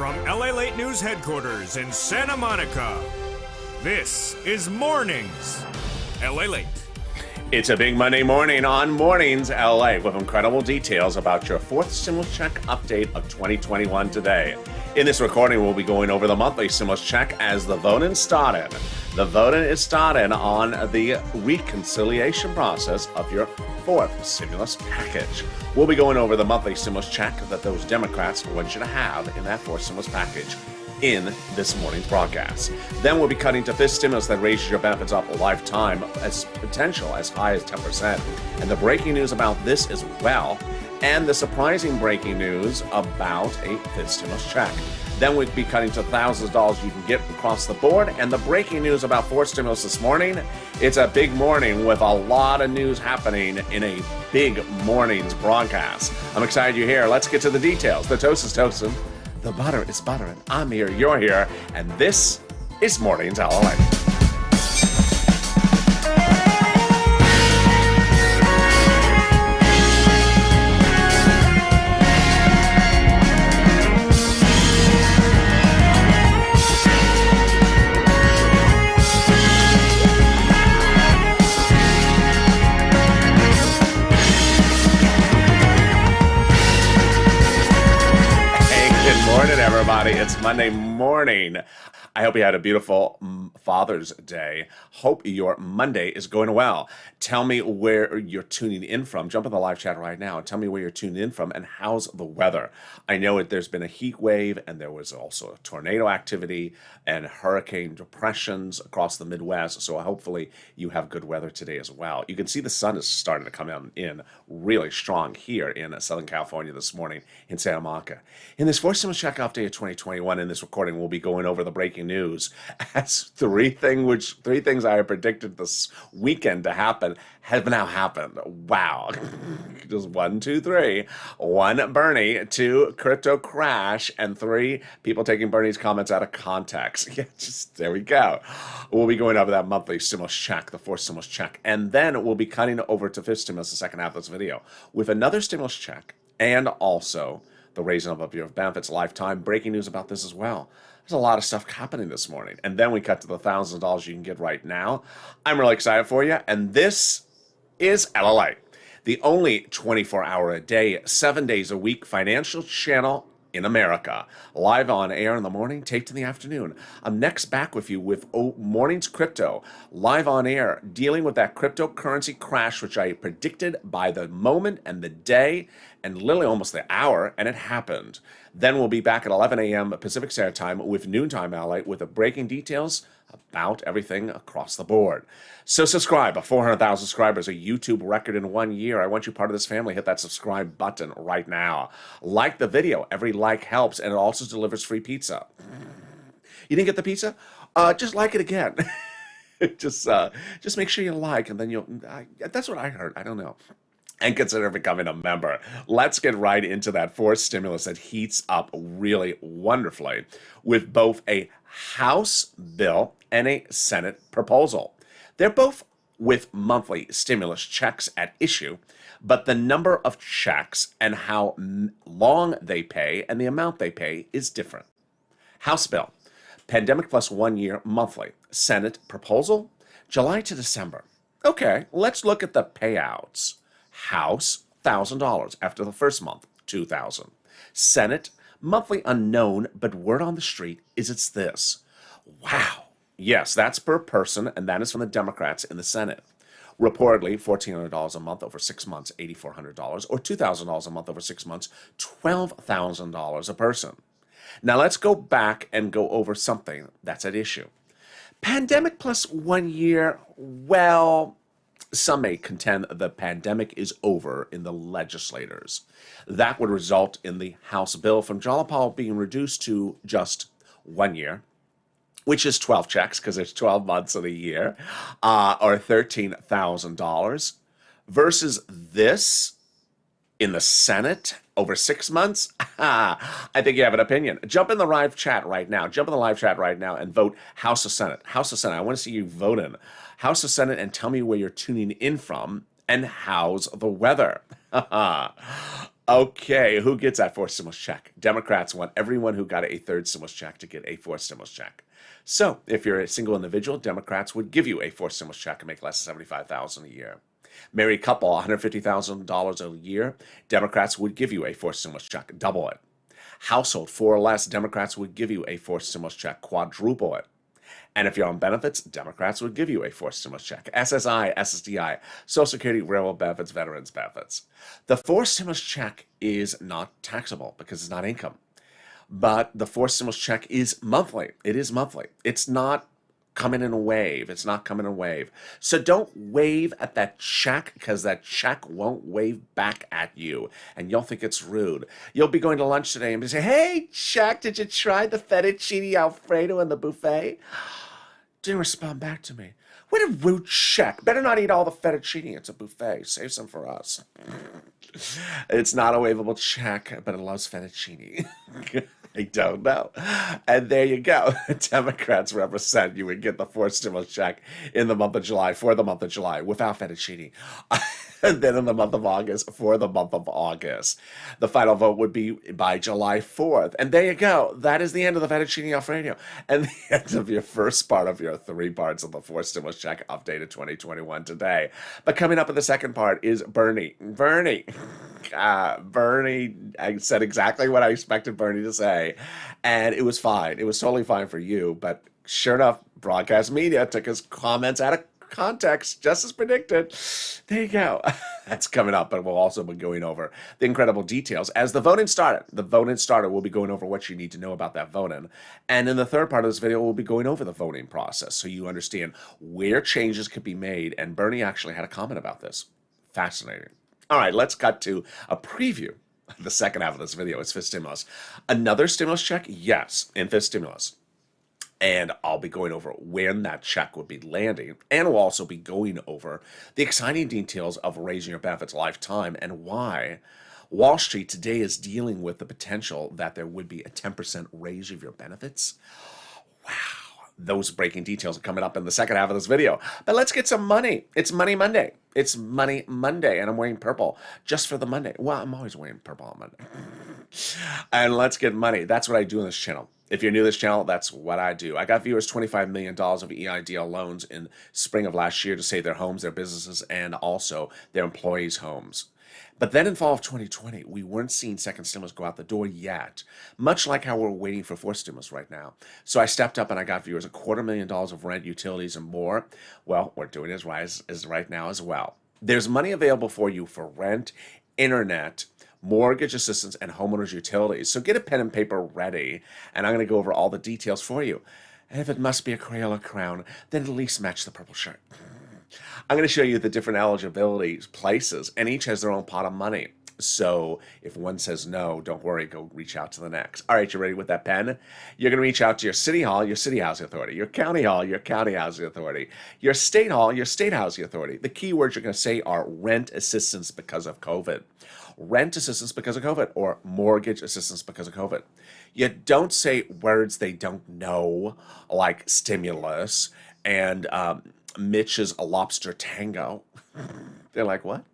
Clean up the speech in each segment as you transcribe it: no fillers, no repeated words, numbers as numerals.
From LALATE News Headquarters in Santa Monica, this is Mornings LALATE. It's a big Monday morning on Mornings LA with incredible details about your fourth stimulus check update of 2021 today. In this recording, we'll be going over the monthly stimulus check as the voting started. The voting is started on the reconciliation process of your fourth stimulus package. We'll be going over the monthly stimulus check that those Democrats want you to have in that fourth stimulus package in this morning's broadcast. Then we'll be cutting to fifth stimulus that raises your benefits up a lifetime as potential as high as 10%. And the breaking news about this as well, and the surprising breaking news about a fifth stimulus check. Then we'll be cutting to thousands of dollars you can get across the board. And the breaking news about fourth stimulus this morning, it's a big morning with a lot of news happening in a big morning's broadcast. I'm excited you're here. Let's get to the details. The toast is toasting. The butter is buttering. I'm here, you're here, and this is Mornings LA. Morning, everybody. It's Monday morning. I hope you had a beautiful Father's Day. Hope your Monday is going well. Tell me where you're tuning in from. Jump in the live chat right now and tell me where you're tuning in from and how's the weather. I know there's been a heat wave and there was also a tornado activity and hurricane depressions across the Midwest. So hopefully you have good weather today as well. You can see the sun is starting to come in really strong here in Southern California this morning in Santa Monica. In this fourth stimulus check update of 2021, in this recording, we'll be going over the breaking news as three things I have predicted this weekend to happen have now happened. Wow. Just 1, 2, 3. 1, Bernie. 2, crypto crash. And 3, people taking Bernie's comments out of context. Yeah, just there we go. We'll be going over that monthly stimulus check, the fourth stimulus check. And then we'll be cutting over to fifth stimulus, the second half of this video, with another stimulus check and also the raising of your benefits lifetime. Breaking news about this as well. There's a lot of stuff happening this morning. And then we cut to the thousands of dollars you can get right now. I'm really excited for you. And this is LALATE, the only 24-hour-a-day, 7 days a week financial channel in America. Live on air in the morning, taped in the afternoon. I'm next back with you with Morning's Crypto, live on air, dealing with that cryptocurrency crash, which I predicted by the moment and the day and literally almost the hour, and it happened. Then we'll be back at 11 a.m. Pacific Standard Time with noontime LA with the breaking details about everything across the board. So subscribe. 400,000 subscribers, a YouTube record in 1 year. I want you part of this family. Hit that subscribe button right now. Like the video. Every like helps, and it also delivers free pizza. You didn't get the pizza? Just like it again. just make sure you like, and then you'll... that's what I heard. I don't know. And consider becoming a member. Let's get right into that fourth stimulus that heats up really wonderfully with both a House bill and a Senate proposal. They're both with monthly stimulus checks at issue, but the number of checks and how long they pay and the amount they pay is different. House bill, pandemic plus 1 year monthly. Senate proposal, July to December. Okay, let's look at the payouts. House, $1,000 after the first month, $2,000. Senate, monthly unknown, but word on the street is it's this. Wow. Yes, that's per person, and that is from the Democrats in the Senate. Reportedly, $1,400 a month over 6 months, $8,400, or $2,000 a month over 6 months, $12,000 a person. Now let's go back and go over something that's at issue. Pandemic plus 1 year, well... Some may contend the pandemic is over in the legislators. That would result in the House bill from Jalopal being reduced to just 1 year, which is 12 checks because there's 12 months of the year, or $13,000, versus this in the Senate over 6 months. I think you have an opinion. Jump in the live chat right now. And vote House or Senate. House or Senate. I want to see you vote in House or Senate and tell me where you're tuning in from and how's the weather. Okay, who gets that fourth stimulus check? Democrats want everyone who got a third stimulus check to get a fourth stimulus check. So, if you're a single individual, Democrats would give you a fourth stimulus check and make less than $75,000 a year. Married couple, $150,000 a year, Democrats would give you a fourth stimulus check, double it. Household, four or less, Democrats would give you a fourth stimulus check, quadruple it. And if you're on benefits, Democrats would give you a fourth stimulus check. SSI, SSDI, Social Security, railroad benefits, veterans benefits. The fourth stimulus check is not taxable because it's not income. But the fourth stimulus check is monthly. It is monthly. It's not coming in a wave. It's not coming in a wave. So don't wave at that check because that check won't wave back at you. And you'll think it's rude. You'll be going to lunch today and say, hey, check, did you try the fettuccine Alfredo in the buffet? Didn't respond back to me. What a rude check. Better not eat all the fettuccine. It's a buffet. Save some for us. It's not a waivable check, but it loves fettuccine. I don't know. And there you go. Democrats represent you would get the fourth stimulus check in the month of July, for the month of July, without fettuccine. And then in the month of August, for the month of August. The final vote would be by July 4th. And there you go. That is the end of the fettuccine Alfredo. And the end of your first part of your three parts of the fourth stimulus check updated 2021 today. But coming up in the second part is Bernie. Bernie, I said exactly what I expected Bernie to say. And it was fine. It was totally fine for you. But sure enough, broadcast media took his comments out of context, just as predicted. There you go. That's coming up, but we'll also be going over the incredible details as the voting started. The voting started. We'll be going over what you need to know about that voting. And in the third part of this video, we'll be going over the voting process so you understand where changes could be made. And Bernie actually had a comment about this. Fascinating. All right, let's cut to a preview. The second half of this video is fifth stimulus. Another stimulus check? Yes, in fifth stimulus. And I'll be going over when that check would be landing. And we'll also be going over the exciting details of raising your benefits lifetime and why Wall Street today is dealing with the potential that there would be a 10% raise of your benefits. Wow. Those breaking details are coming up in the second half of this video. But let's get some money. It's Money Monday. It's Money Monday, and I'm wearing purple just for the Monday. Well, I'm always wearing purple on Monday. And let's get money. That's what I do on this channel. If you're new to this channel, that's what I do. I got viewers $25 million of EIDL loans in spring of last year to save their homes, their businesses, and also their employees' homes. But then in fall of 2020, we weren't seeing second stimulus go out the door yet, much like how we're waiting for fourth stimulus right now. So I stepped up and I got viewers $250,000 of rent, utilities, and more. Well, we're doing as right now as well. There's money available for you for rent, internet, mortgage assistance, and homeowners utilities. So get a pen and paper ready, and I'm going to go over all the details for you. And if it must be a Crayola crown, then at least match the purple shirt. I'm going to show you the different eligibility places, and each has their own pot of money. So if one says no, don't worry, go reach out to the next. All right, you ready with that pen? You're going to reach out to your city hall, your city housing authority, your county hall, your county housing authority, your state hall, your state housing authority. The key words you're going to say are rent assistance because of COVID. Rent assistance because of COVID, or mortgage assistance because of COVID. You don't say words they don't know, like stimulus and Mitch's a lobster tango. They're like, what?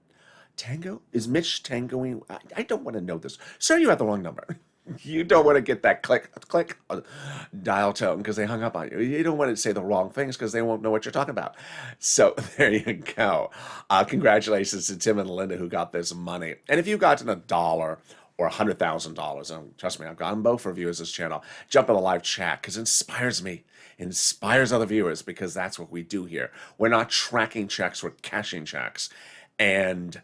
Tango? Is Mitch tangoing? I don't want to know this. Sir, you have the wrong number. You don't want to get that click, dial tone because they hung up on you. You don't want to say the wrong things because they won't know what you're talking about. So there you go. Congratulations to Tim and Linda who got this money. And if you've gotten $1 or $100,000, and trust me, I've gotten both for viewers this channel, jump in the live chat because it inspires me, inspires other viewers because that's what we do here. We're not tracking checks, we're cashing checks. And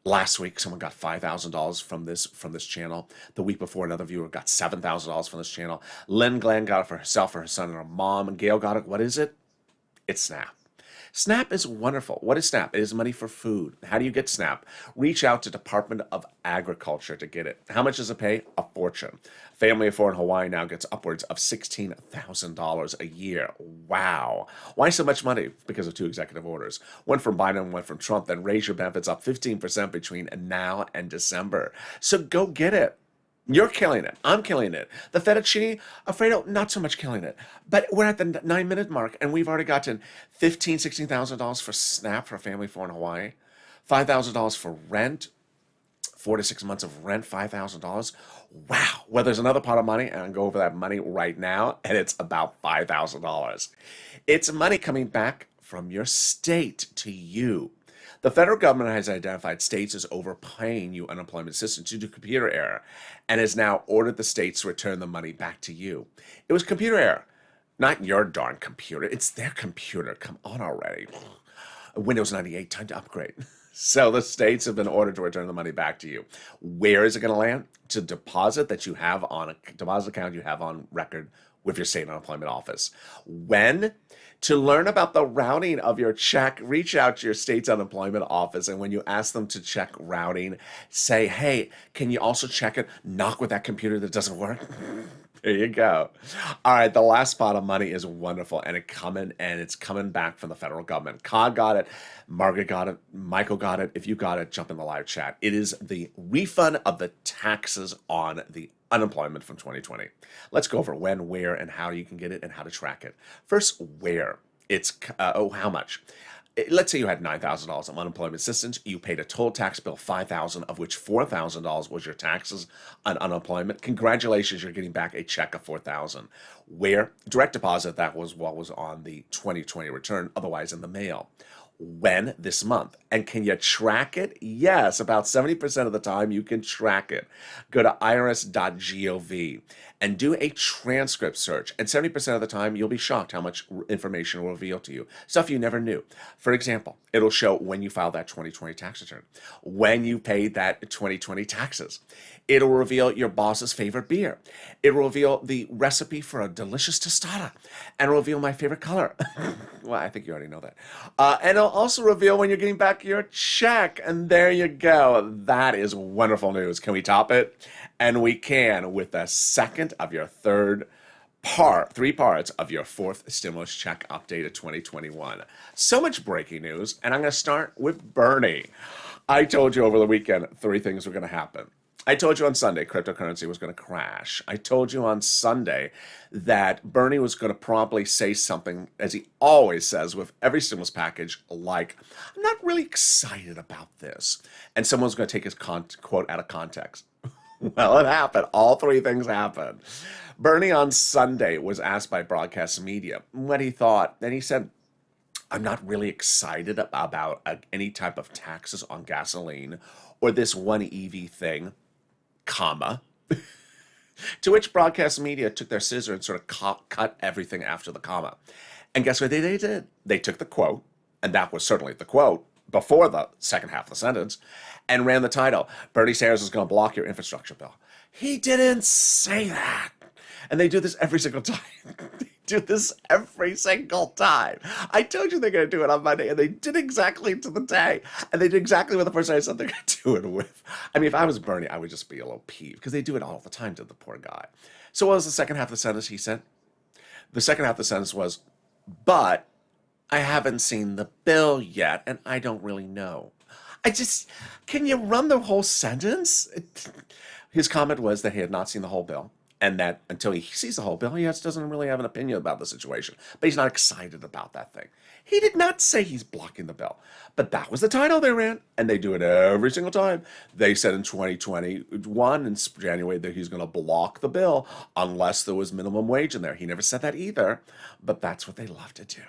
last week, someone got $5,000 from this channel. The week before, another viewer got $7,000 from this channel. Lynn Glenn got it for herself, for her son, and her mom. And Gail got it. What is it? It's SNAP. SNAP is wonderful. What is SNAP? It is money for food. How do you get SNAP? Reach out to Department of Agriculture to get it. How much does it pay? A fortune. A family of four in Hawaii now gets upwards of $16,000 a year. Wow. Why so much money? Because of two executive orders. One from Biden and one from Trump. Then raise your benefits up 15% between now and December. So go get it. You're killing it. I'm killing it. The fettuccine Alfredo, not so much killing it. But we're at the 9-minute mark, and we've already gotten $16,000 for SNAP for a family of four in Hawaii, $5,000 for rent, 4 to 6 months of rent, $5,000. Wow. Well, there's another pot of money, and I'll go over that money right now, and it's about $5,000. It's money coming back from your state to you. The federal government has identified states as overpaying you unemployment assistance due to computer error and has now ordered the states to return the money back to you. It was computer error, not your darn computer. It's their computer. Come on already. Windows 98, time to upgrade. So the states have been ordered to return the money back to you. Where is it going to land? To deposit that you have on a deposit account you have on record with your state unemployment office. When? To learn about the routing of your check, reach out to your state's unemployment office, and when you ask them to check routing, say, hey, can you also check it? Knock with that computer that doesn't work. There you go. All right, the last pot of money is wonderful, and it's coming back from the federal government. Cod got it, Margaret got it, Michael got it. If you got it, jump in the live chat. It is the refund of the taxes on the unemployment from 2020. Let's go over when, where, and how you can get it and how to track it. First, where. It's, how much? Let's say you had $9,000 of unemployment assistance. You paid a total tax bill, $5,000, of which $4,000 was your taxes on unemployment. Congratulations, you're getting back a check of $4,000. Where? Direct deposit, that was what was on the 2020 return, otherwise in the mail. When? This month. And can you track it? Yes, about 70% of the time you can track it. Go to irs.gov and do a transcript search. And 70% of the time you'll be shocked how much information will reveal to you. Stuff you never knew. For example, it'll show when you filed that 2020 tax return, when you paid that 2020 taxes. It'll reveal your boss's favorite beer. It'll reveal the recipe for a delicious tostada. And it'll reveal my favorite color. Well, I think you already know that. And it'll also reveal when you're getting back your check. And there you go. That is wonderful news. Can we top it? And we can with the second of your three parts of your fourth stimulus check update of 2021. So much breaking news. And I'm going to start with Bernie. I told you over the weekend 3 things were going to happen. I told you on Sunday cryptocurrency was going to crash. I told you on Sunday that Bernie was going to probably say something, as he always says with every stimulus package, like, I'm not really excited about this. And someone's going to take his quote out of context. Well, it happened. All 3 things happened. Bernie on Sunday was asked by broadcast media what he thought, and he said, I'm not really excited about any type of taxes on gasoline or this one EV thing, comma. To which broadcast media took their scissor and sort of cut everything after the comma. And guess what they did? They took the quote, and that was certainly the quote before the second half of the sentence, and ran the title, Bernie Sanders is going to block your infrastructure bill. He didn't say that. And they do this every single time. They do this every single time. I told you they're going to do it on Monday, and they did exactly to the day. And they did exactly what the person I said they're going to do it with. I mean, if I was Bernie, I would just be a little peeved, because they do it all the time to the poor guy. So what was the second half of the sentence he said? The second half of the sentence was, but I haven't seen the bill yet, and I don't really know. Can you run the whole sentence? His comment was that he had not seen the whole bill, and that until he sees the whole bill, he doesn't really have an opinion about the situation. But he's not excited about that thing. He did not say he's blocking the bill. But that was the title they ran, and they do it every single time. They said in 2021, in January, that he's going to block the bill unless there was minimum wage in there. He never said that either, but that's what they love to do.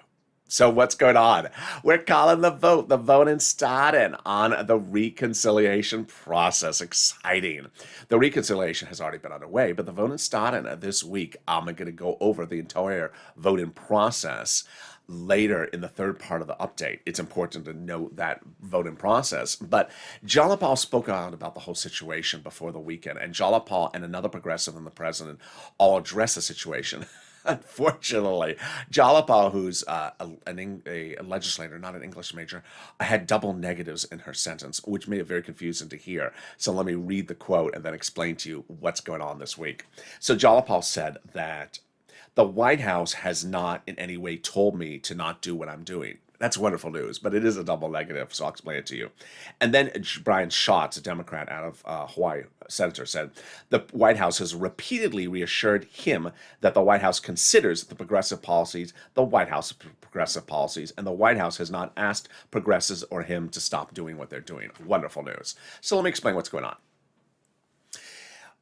So what's going on? We're calling the voting starting on the reconciliation process. Exciting. The reconciliation has already been underway, but the voting starting this week. I'm going to go over the entire voting process later in the third part of the update. It's important to note that voting process. But Jalapal spoke out about the whole situation before the weekend, and Jalapal and another progressive and the president all addressed the situation. Unfortunately, Jalapal, who's a legislator, not an English major, had double negatives in her sentence, which made it very confusing to hear. So let me read the quote and then explain to you what's going on this week. So Jalapal said that the White House has not in any way told me to not do what I'm doing. That's wonderful news, but it is a double negative, so I'll explain it to you. And then Brian Schatz, a Democrat out of Hawaii, senator, said the White House has repeatedly reassured him that the White House considers the progressive policies, the White House progressive policies, and the White House has not asked progressives or him to stop doing what they're doing. Wonderful news. So let me explain what's going on.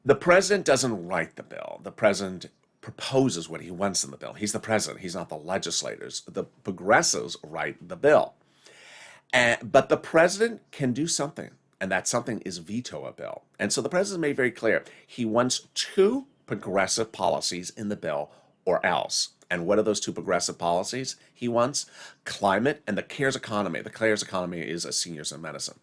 The president doesn't write the bill. The president proposes what he wants in the bill. He's the president. He's not the legislators. The progressives write the bill. But the president can do something, and that something is veto a bill. And so the president made very clear he wants 2 progressive policies in the bill or else. And what are those 2 progressive policies he wants? Climate and the CARES economy. The CARES economy is seniors in medicine.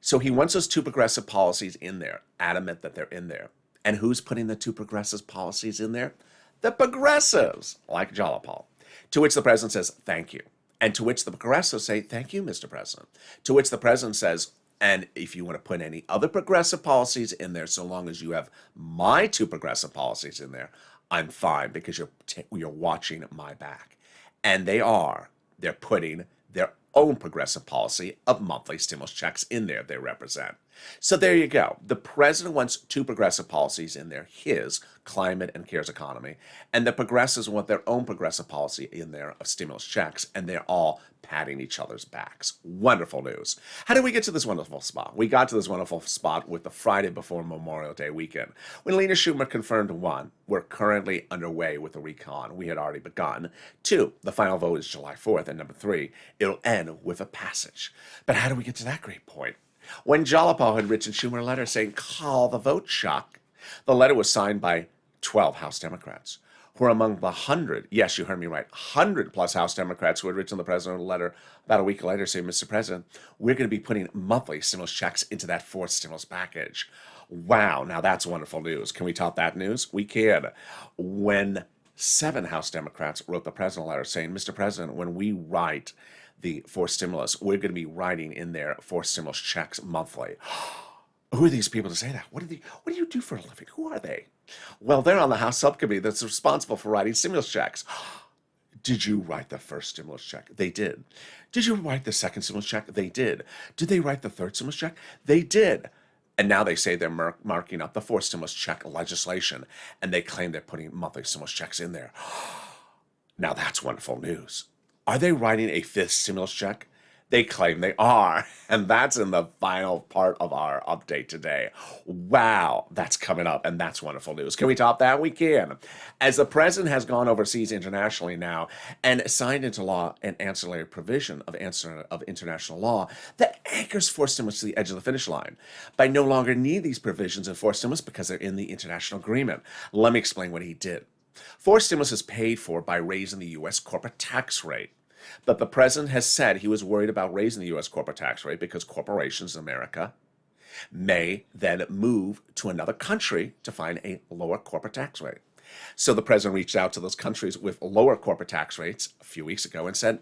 So he wants those 2 progressive policies in there, adamant that they're in there. And who's putting the 2 progressive policies in there? The progressives, like Jalapal. To which the president says, thank you. And to which the progressives say, thank you, Mr. President. To which the president says, and if you want to put any other progressive policies in there, so long as you have my 2 progressive policies in there, I'm fine, because you're watching my back. And they're putting their own progressive policy of monthly stimulus checks in there they represent. So there you go. The president wants 2 progressive policies in there, his climate and CARES economy, and the progressives want their own progressive policy in there of stimulus checks, and they're all patting each other's backs. Wonderful news. How did we get to this wonderful spot? We got to this wonderful spot with the Friday before Memorial Day weekend, when Lena Schumer confirmed 1, we're currently underway with the recon. We had already begun. 2, the final vote is July 4th. And number 3, it'll end with a passage. But how do we get to that great point? When Jalapal had written Schumer a letter saying, call the vote, Chuck. The letter was signed by 12 House Democrats, who are among the 100, yes, you heard me right, 100 plus House Democrats who had written the president a letter about a week later saying, Mr. President, we're going to be putting monthly stimulus checks into that 4th stimulus package. Wow, now that's wonderful news. Can we top that news? We can. When 7 House Democrats wrote the president a letter saying, Mr. President, when we write the 4th stimulus, we're going to be writing in there 4th stimulus checks monthly. Who are these people to say that? What do you do for a living? Who are they? Well, they're on the House subcommittee that's responsible for writing stimulus checks. Did you write the 1st stimulus check? They did. Did you write the 2nd stimulus check? They did. Did they write the 3rd stimulus check? They did. And now they say they're marking up the 4th stimulus check legislation, and they claim they're putting monthly stimulus checks in there. Now that's wonderful news. Are they writing a 5th stimulus check? They claim they are, and that's in the final part of our update today. Wow, that's coming up, and that's wonderful news. Can we top that? We can. As the president has gone overseas internationally now and signed into law an ancillary provision of international law that anchors 4th stimulus to the edge of the finish line, by no longer need these provisions in 4th stimulus because they're in the international agreement. Let me explain what he did. 4th stimulus is paid for by raising the U.S. corporate tax rate. But the president has said he was worried about raising the U.S. corporate tax rate because corporations in America may then move to another country to find a lower corporate tax rate. So the president reached out to those countries with lower corporate tax rates a few weeks ago and said,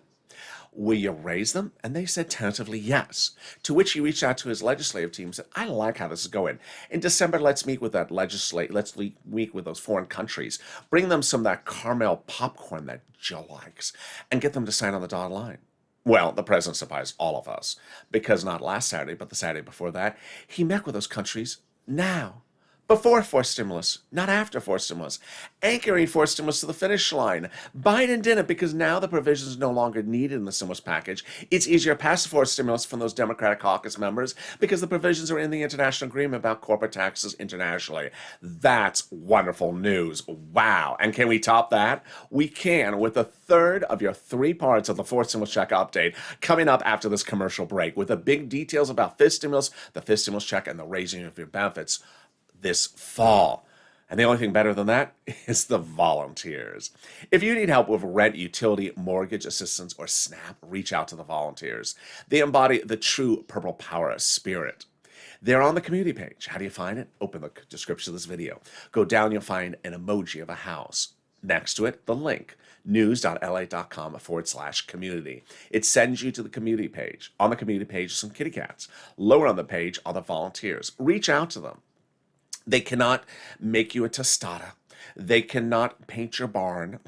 will you raise them? And they said tentatively yes. To which he reached out to his legislative team and said, I like how this is going. In December, let's meet with that let's meet with those foreign countries. Bring them some of that caramel popcorn that Jill likes and get them to sign on the dotted line. Well, the president surprised all of us because not last Saturday, but the Saturday before that, he met with those countries now. Before 4th stimulus, not after 4th stimulus, anchoring 4th stimulus to the finish line. Biden didn't because now the provision is no longer needed in the stimulus package. It's easier to pass the 4th stimulus from those Democratic caucus members because the provisions are in the international agreement about corporate taxes internationally. That's wonderful news. Wow. And can we top that? We can, with a third of your 3 parts of the 4th stimulus check update coming up after this commercial break with the big details about 5th stimulus, the 5th stimulus check, and the raising of your benefits this fall. And the only thing better than that is the volunteers. If you need help with rent, utility, mortgage assistance, or SNAP, reach out to the volunteers. They embody the true purple power spirit. They're on the community page. How do you find it? Open the description of this video. Go down, you'll find an emoji of a house. Next to it, the link, news.la.com/community. It sends you to the community page. On the community page are some kitty cats. Lower on the page are the volunteers. Reach out to them. They cannot make you a tostada. They cannot paint your barn.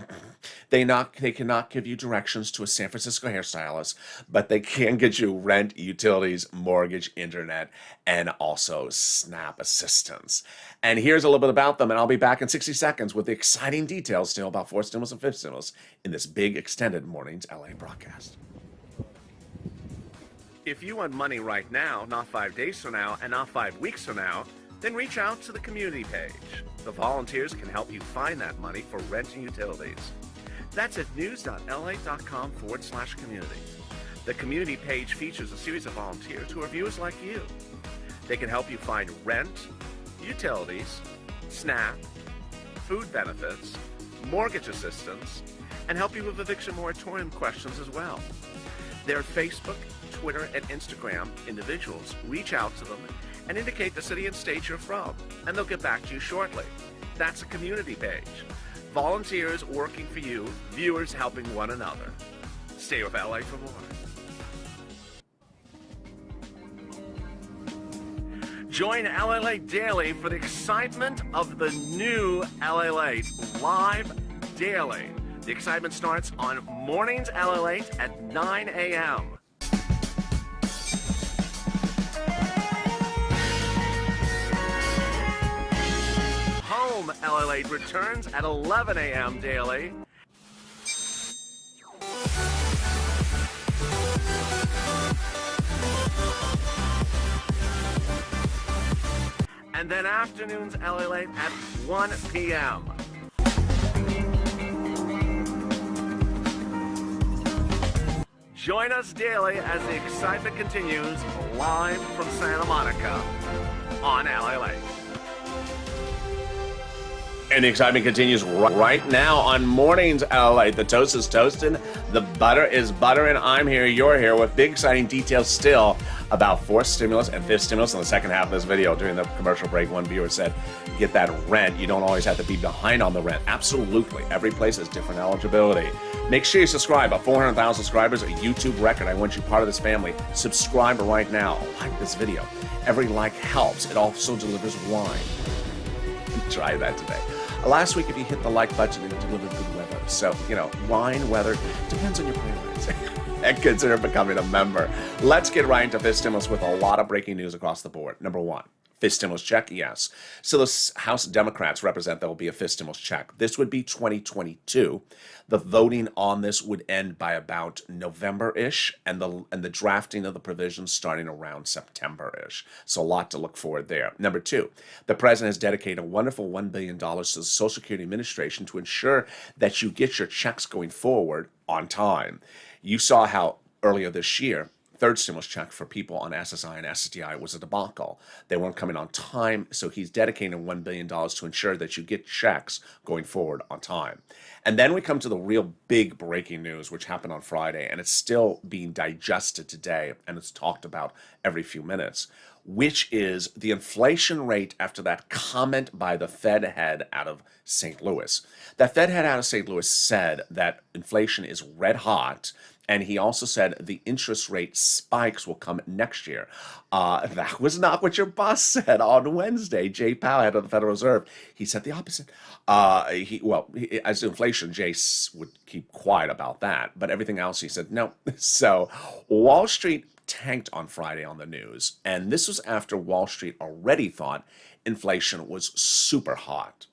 They cannot give you directions to a San Francisco hairstylist, but they can get you rent, utilities, mortgage, internet, and also SNAP assistance. And here's a little bit about them, and I'll be back in 60 seconds with the exciting details still about fourth stimulus and fifth stimulus in this big extended Mornings LA broadcast. If you want money right now, not 5 days from now, and not 5 weeks from now, then reach out to the community page. The volunteers can help you find that money for rent and utilities. That's at news.la.com/community. The community page features a series of volunteers who are viewers like you. They can help you find rent, utilities, SNAP, food benefits, mortgage assistance, and help you with eviction moratorium questions as well. Their Facebook, Twitter, and Instagram individuals reach out to them and indicate the city and state you're from, and they'll get back to you shortly. That's a community page. Volunteers working for you, viewers helping one another. Stay with LA for more. Join LALATE Daily for the excitement of the new LALATE live daily. The excitement starts on Mornings LALATE at 9 a.m. Home LALATE returns at 11 a.m. daily. And then afternoons LALATE at 1 p.m. Join us daily as the excitement continues live from Santa Monica on LALATE. And the excitement continues right now on Mornings LA. The toast is toasting, the butter is buttering. I'm here, you're here with big exciting details still about fourth stimulus and fifth stimulus. In the second half of this video, during the commercial break, one viewer said, get that rent. You don't always have to be behind on the rent. Absolutely. Every place has different eligibility. Make sure you subscribe. At 400,000 subscribers, a YouTube record. I want you part of this family. Subscribe right now. Like this video. Every like helps. It also delivers wine. Try that today. Last week, if you hit the like button, it delivered good weather. So, wine, weather, depends on your priorities. And consider becoming a member. Let's get right into fifth stimulus with a lot of breaking news across the board. Number one, fifth stimulus check, yes. So the House Democrats represent there will be a fifth stimulus check. This would be 2022. The voting on this would end by about November-ish, and the drafting of the provisions starting around September-ish. So a lot to look forward there. Number two, the president has dedicated a wonderful $1 billion to the Social Security Administration to ensure that you get your checks going forward on time. You saw how earlier this year, third stimulus check for people on SSI and SSDI was a debacle. They weren't coming on time, so he's dedicating $1 billion to ensure that you get checks going forward on time. And then we come to the real big breaking news, which happened on Friday, and it's still being digested today, and it's talked about every few minutes, which is the inflation rate after that comment by the Fed head out of St. Louis. That Fed head out of St. Louis said that inflation is red hot, and he also said the interest rate spikes will come next year. That was not what your boss said on Wednesday. Jay Powell, head of the Federal Reserve, he said the opposite. As inflation, Jay would keep quiet about that, but everything else he said no. So Wall Street tanked on Friday on the news, and this was after Wall Street already thought inflation was super hot,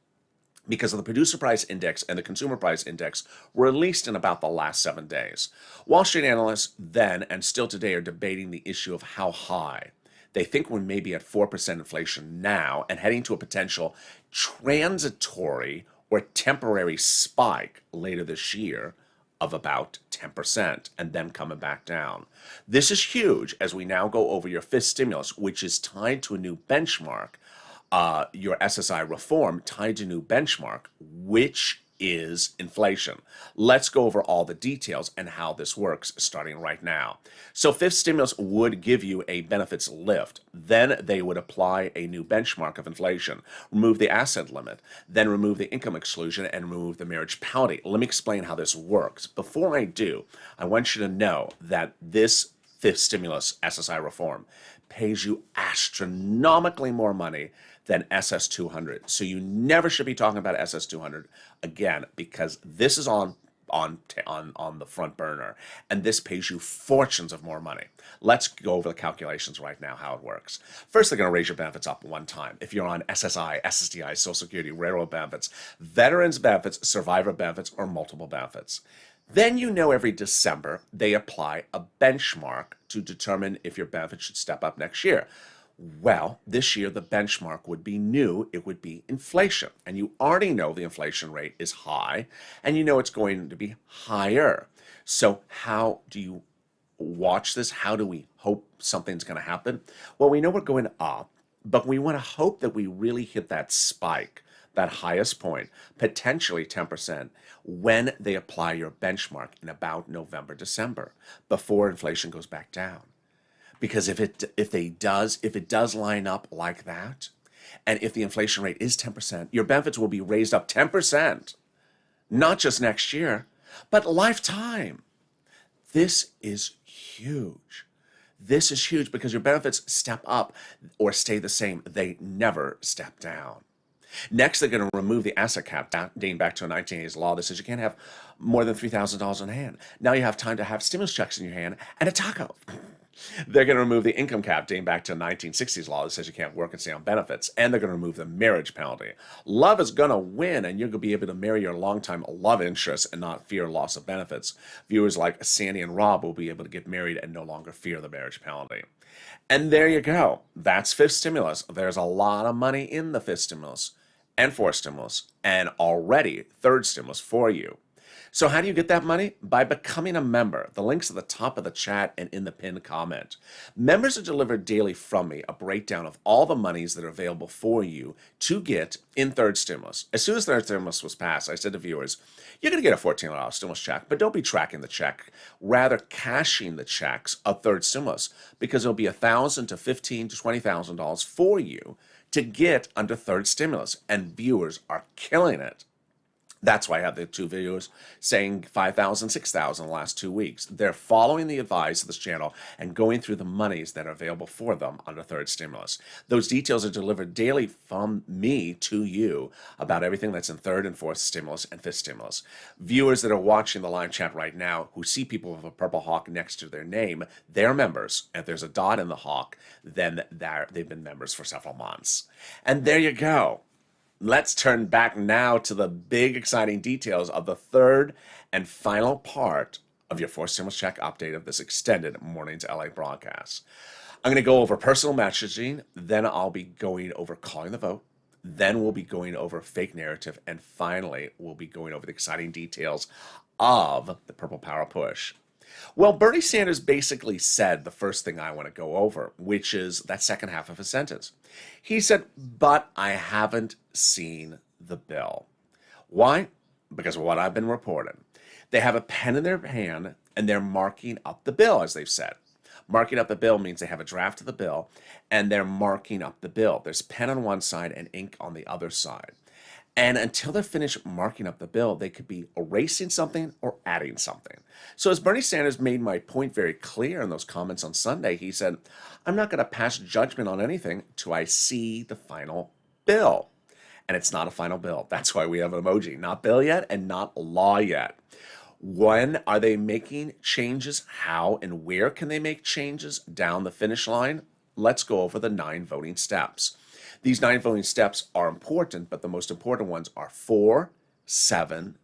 because of the producer price index and the consumer price index were released in about the last 7 days. Wall Street analysts then and still today are debating the issue of how high. They think we may be at 4% inflation now and heading to a potential transitory or temporary spike later this year of about 10% and then coming back down. This is huge as we now go over your fifth stimulus, which is tied to a new benchmark. Your SSI reform tied to a new benchmark, which is inflation. Let's go over all the details and how this works starting right now. So fifth stimulus would give you a benefits lift. Then they would apply a new benchmark of inflation, remove the asset limit, then remove the income exclusion and remove the marriage penalty. Let me explain how this works. Before I do, I want you to know that this fifth stimulus SSI reform pays you astronomically more money than SS200. So you never should be talking about SS200 again, because this is on the front burner, and this pays you fortunes of more money. Let's go over the calculations right now, how it works. First, they're going to raise your benefits up one time. If you're on SSI, SSDI, Social Security, railroad benefits, veterans benefits, survivor benefits, or multiple benefits. Then you know every December they apply a benchmark to determine if your benefits should step up next year. Well, this year the benchmark would be new. It would be inflation. And you already know the inflation rate is high, and you know it's going to be higher. So how do you watch this? How do we hope something's going to happen? Well, we know we're going up, but we want to hope that we really hit that spike, that highest point, potentially 10%, when they apply your benchmark in about November, December, before inflation goes back down. Because if it does line up like that, and if the inflation rate is 10%, your benefits will be raised up 10%, not just next year, but lifetime. This is huge. This is huge because your benefits step up or stay the same. They never step down. Next, they're going to remove the asset cap dating back to a 1980s law that says you can't have more than $3,000 in hand. Now you have time to have stimulus checks in your hand and a taco. They're going to remove the income cap dating back to a 1960s law that says you can't work and stay on benefits. And they're going to remove the marriage penalty. Love is going to win, and you're going to be able to marry your longtime love interest and not fear loss of benefits. Viewers like Sandy and Rob will be able to get married and no longer fear the marriage penalty. And there you go. That's fifth stimulus. There's a lot of money in the fifth stimulus and fourth stimulus, and already third stimulus for you. So how do you get that money? By becoming a member. The link's at the top of the chat and in the pinned comment. Members are delivered daily from me a breakdown of all the monies that are available for you to get in third stimulus. As soon as third stimulus was passed, I said to viewers, you're going to get a $14 stimulus check, but don't be tracking the check, rather cashing the checks of third stimulus, because it'll be $1,000 to $15,000 to $20,000 for you to get under third stimulus, and viewers are killing it. That's why I have the two videos saying 5,000, 6,000 in the last 2 weeks. They're following the advice of this channel and going through the monies that are available for them under third stimulus. Those details are delivered daily from me to you about everything that's in third and fourth stimulus and fifth stimulus. Viewers that are watching the live chat right now who see people with a purple hawk next to their name, they're members. And if there's a dot in the hawk, then they've been members for several months. And there you go. Let's turn back now to the big, exciting details of the third and final part of your fourth stimulus check update of this extended Mornings LA broadcast. I'm going to go over personal messaging, then I'll be going over calling the vote, then we'll be going over fake narrative, and finally, we'll be going over the exciting details of the Purple Power Push. Well, Bernie Sanders basically said the first thing I want to go over, which is that second half of his sentence. He said, but I haven't seen the bill. Why? Because of what I've been reporting. They have a pen in their hand and they're marking up the bill, as they've said. Marking up the bill means they have a draft of the bill and they're marking up the bill. There's pen on one side and ink on the other side. And until they're finished marking up the bill, they could be erasing something or adding something. So as Bernie Sanders made my point very clear in those comments on Sunday, he said, I'm not going to pass judgment on anything till I see the final bill. And it's not a final bill. That's why we have an emoji. Not bill yet and not law yet. When are they making changes? How and where can they make changes down the finish line? Let's go over the 9 voting steps. These 9 voting steps are important, but the most important ones are 4, 7,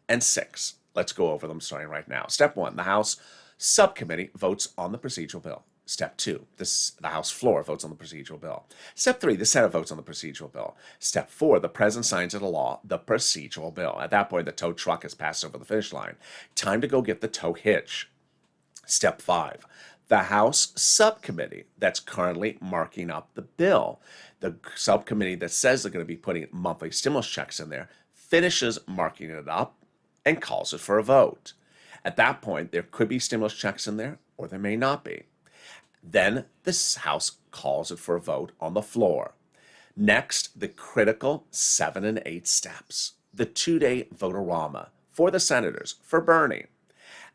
and 6. Let's go over them starting right now. Step 1, the House subcommittee votes on the procedural bill. Step 2, the House floor votes on the procedural bill. Step 3, the Senate votes on the procedural bill. Step 4, the President signs into law the procedural bill. At that point, the tow truck has passed over the finish line. Time to go get the tow hitch. Step 5, the House subcommittee that's currently marking up the bill. The subcommittee that says they're going to be putting monthly stimulus checks in there finishes marking it up and calls it for a vote. At that point, there could be stimulus checks in there or there may not be. Then this House calls it for a vote on the floor. Next, the critical 7 and 8 steps. The 2-day vote-a-rama for the senators, for Bernie.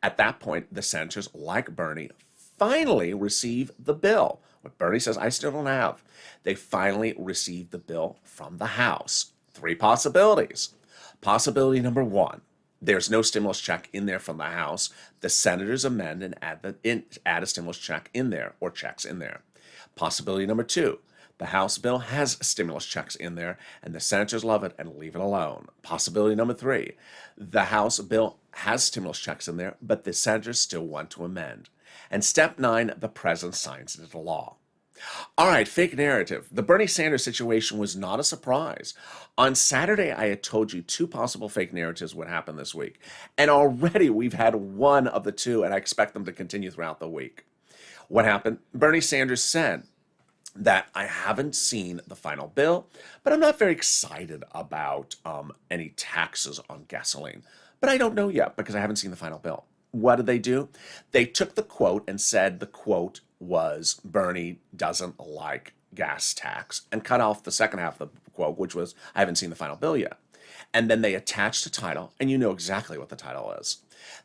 At that point, the senators, like Bernie, finally receive the bill, But Bernie says, I still don't have. They finally received the bill from the House. 3 possibilities. Possibility number 1, there's no stimulus check in there from the House. The senators amend and add a stimulus check in there, or checks in there. Possibility number 2, the House bill has stimulus checks in there, and the senators love it and leave it alone. Possibility number 3, the House bill has stimulus checks in there, but the senators still want to amend. And step 9, the president signs it into law. All right, fake narrative. The Bernie Sanders situation was not a surprise. On Saturday, I had told you 2 possible fake narratives would happen this week. And already we've had 1 of the 2, and I expect them to continue throughout the week. What happened? Bernie Sanders said that I haven't seen the final bill, but I'm not very excited about any taxes on gasoline. But I don't know yet because I haven't seen the final bill. What did they do? They took the quote and said the quote was Bernie doesn't like gas tax, and cut off the second half of the quote, which was I haven't seen the final bill yet. And then they attached a title, and you know exactly what the title is.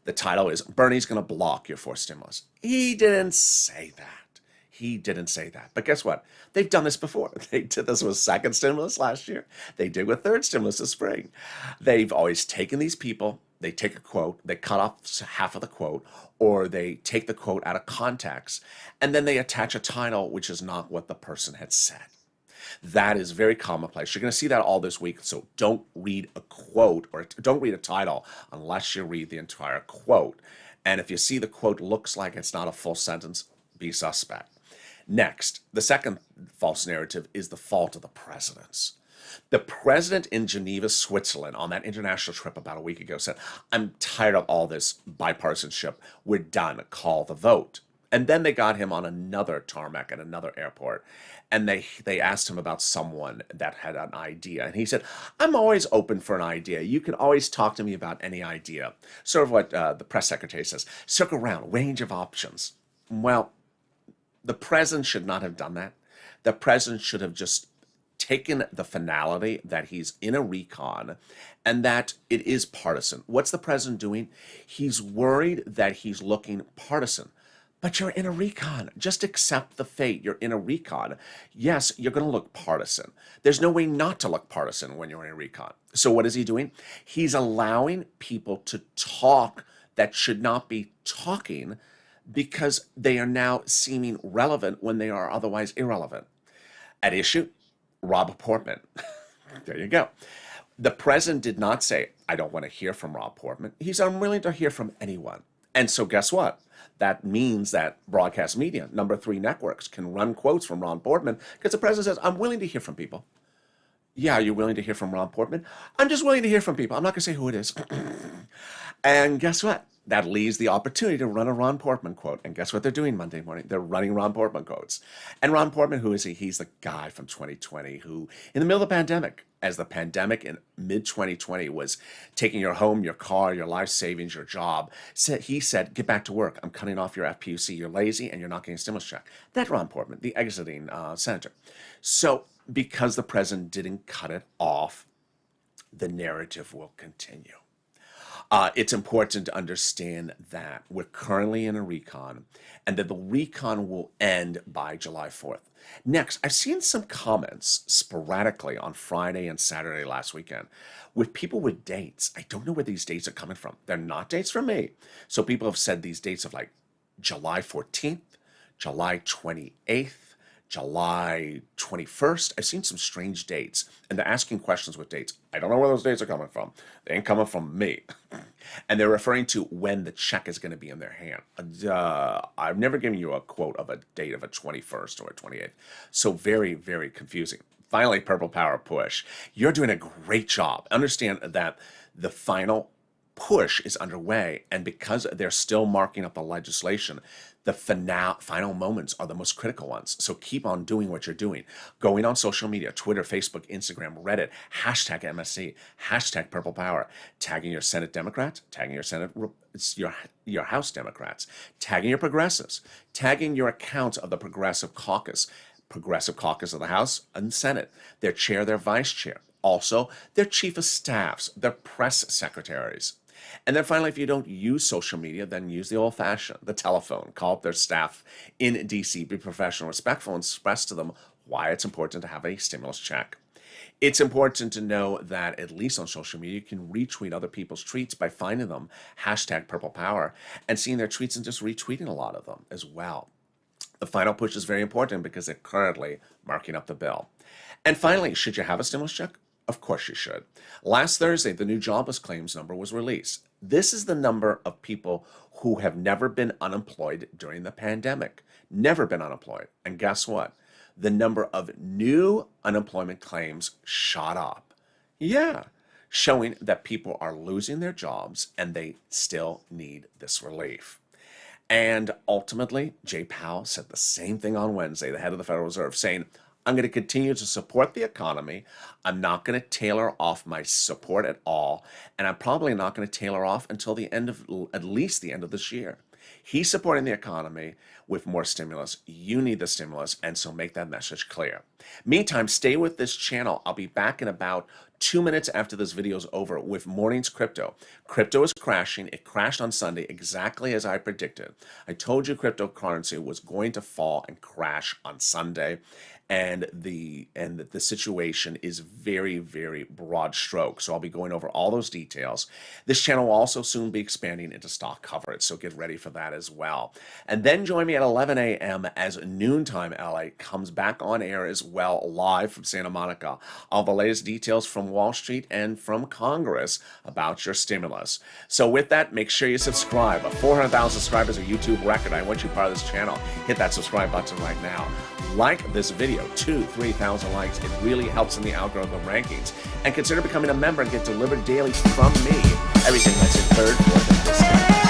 The title is Bernie's going to block your forced stimulus. He didn't say that. He didn't say that. But guess what? They've done this before. They did this with second stimulus last year. They did with third stimulus this spring. They've always taken these people, they take a quote, they cut off half of the quote, or they take the quote out of context, and then they attach a title which is not what the person had said. That is very commonplace. You're going to see that all this week, so don't read a quote or don't read a title unless you read the entire quote. And if you see the quote looks like it's not a full sentence, be suspect. Next, the second false narrative is the fault of the presidents. The president in Geneva, Switzerland, on that international trip about a week ago said, I'm tired of all this bipartisanship. We're done. Call the vote. And then they got him on another tarmac at another airport, and they asked him about someone that had an idea. And he said, I'm always open for an idea. You can always talk to me about any idea. Sort of what the press secretary says, circle around, range of options. Well, the president should not have done that. The president should have just taken the finality that he's in a recon and that it is partisan. What's the president doing? He's worried that he's looking partisan. But you're in a recon. Just accept the fate. You're in a recon. Yes, you're going to look partisan. There's no way not to look partisan when you're in a recon. So what is he doing? He's allowing people to talk that should not be talking because they are now seeming relevant when they are otherwise irrelevant. At issue, Rob Portman. There you go. The president did not say, I don't want to hear from Rob Portman. He's unwilling to hear from anyone. And so guess what? That means that broadcast media, number 3 networks, can run quotes from Ron Portman because the president says, I'm willing to hear from people. Yeah, you're willing to hear from Ron Portman? I'm just willing to hear from people. I'm not going to say who it is. And guess what? That leaves the opportunity to run a Ron Portman quote. And guess what they're doing Monday morning? They're running Ron Portman quotes. And Ron Portman, who is he? He's the guy from 2020 who, in the middle of the pandemic, as the pandemic in mid-2020 was taking your home, your car, your life savings, your job, he said, get back to work. I'm cutting off your FPUC. You're lazy and you're not getting a stimulus check. That Ron Portman, the exiting senator. So because the president didn't cut it off, the narrative will continue. It's important to understand that we're currently in a recon and that the recon will end by July 4th. Next, I've seen some comments sporadically on Friday and Saturday last weekend with people with dates. I don't know where these dates are coming from. They're not dates from me. So people have said these dates of like July 14th, July 28th, July 21st. I've seen some strange dates, and they're asking questions with dates. I don't know where those dates are coming from. They ain't coming from me. And they're referring to when the check is going to be in their hand. I've never given you a quote of a date of a 21st or a 28th. So very, very confusing. Finally, Purple Power push. You're doing a great job. Understand that the final push is underway, and because they're still marking up the legislation, the final moments are the most critical ones. So keep on doing what you're doing. Going on social media, Twitter, Facebook, Instagram, Reddit, hashtag MSC, hashtag Purple Power, tagging your Senate Democrats, tagging your Senate, your House Democrats, tagging your progressives, tagging your accounts of the Progressive Caucus of the House and Senate, their chair, their vice chair, also their chief of staffs, their press secretaries. And then finally, if you don't use social media, then use the old-fashioned, the telephone. Call up their staff in DC, be professional, respectful, and express to them why it's important to have a stimulus check. It's important to know that, at least on social media, you can retweet other people's tweets by finding them, #PurplePower, and seeing their tweets and just retweeting a lot of them as well. The final push is very important because they're currently marking up the bill. And finally, should you have a stimulus check? Of course you should. Last Thursday, the new jobless claims number was released. This is the number of people who have never been unemployed during the pandemic. Never been unemployed. And guess what? The number of new unemployment claims shot up. Yeah, showing that people are losing their jobs and they still need this relief. And ultimately, Jay Powell said the same thing on Wednesday, the head of the Federal Reserve, saying, I'm going to continue to support the economy. I'm not going to tailor off my support at all. And I'm probably not going to tailor off until the end of, at least the end of this year. He's supporting the economy with more stimulus. You need the stimulus, and so make that message clear. Meantime, stay with this channel. I'll be back in about 2 minutes after this video is over with Morning's Crypto. Crypto is crashing. It crashed on Sunday exactly as I predicted. I told you cryptocurrency was going to fall and crash on Sunday. And the situation is very, very broad stroke. So I'll be going over all those details. This channel will also soon be expanding into stock coverage, so get ready for that as well. And then join me at 11 a.m. as Noontime LA comes back on air as well, live from Santa Monica. All the latest details from Wall Street and from Congress about your stimulus. So with that, make sure you subscribe. 400,000 subscribers, a YouTube record. I want you part of this channel. Hit that subscribe button right now. Like this video, 2,000-3,000 likes. It really helps in the algorithm rankings. And consider becoming a member and get delivered daily from me everything that's in third, fourth, and fifth.